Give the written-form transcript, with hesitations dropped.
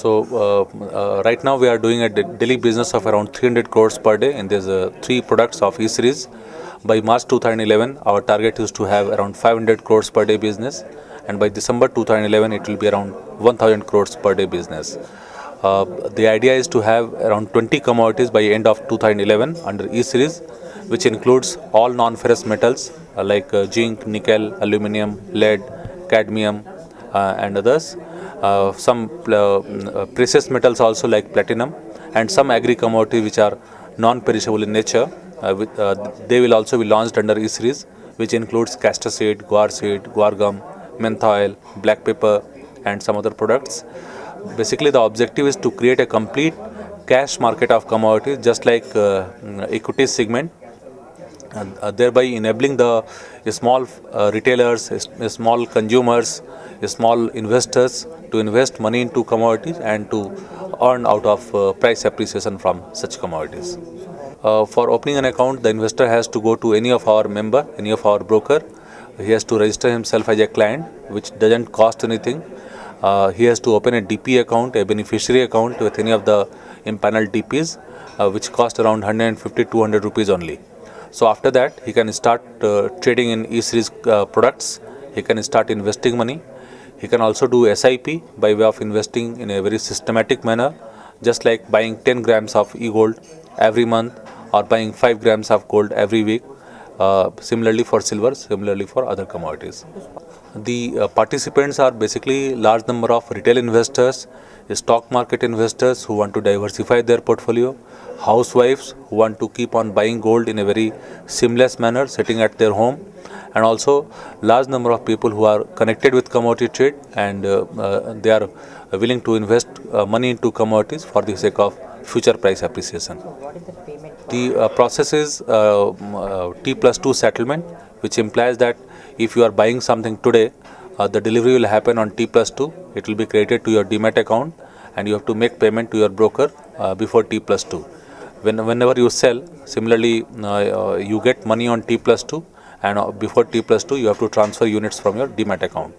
Right now we are doing a daily business of around 300 crores per day, and there's three products of E-Series. By March 2011, our target is to have around 500 crores per day business, and by December 2011, it will be around 1000 crores per day business. The idea is to have around 20 commodities by end of 2011 under E-Series, which includes all non-ferrous metals like zinc, nickel, aluminum, lead, cadmium, and others. Some precious metals also like platinum, and some agri commodities which are non-perishable in nature. They will also be launched under E-Series, which includes castor seed, guar gum, mentha oil, black pepper, and some other products. Basically, the objective is to create a complete cash market of commodities, just like equity segment, thereby enabling the small retailers, small consumers, small investors to invest money into commodities and to earn out of price appreciation from such commodities. For opening an account, the investor has to go to any of our member, any of our broker. He has to register himself as a client, which doesn't cost anything. He has to open a DP account, a beneficiary account with any of the impaneled DPs, which cost around 150-200 rupees only. So after that, he can start trading in E-Series products. He can start investing money. He can also do SIP by way of investing in a very systematic manner, just like buying 10 grams of e-gold every month or buying 5 grams of gold every week. Similarly for silver, similarly for other commodities. The participants are basically large number of retail investors, stock market investors who want to diversify their portfolio, housewives who want to keep on buying gold in a very seamless manner sitting at their home, and also large number of people who are connected with commodity trade, and they are willing to invest money into commodities for the sake of future price appreciation. The process is T+2 settlement, which implies that if you are buying something today, the delivery will happen on T+2. It will be credited to your Demat account, and you have to make payment to your broker before T+2. Whenever you sell, similarly, you get money on T+2, and before T+2, you have to transfer units from your Demat account.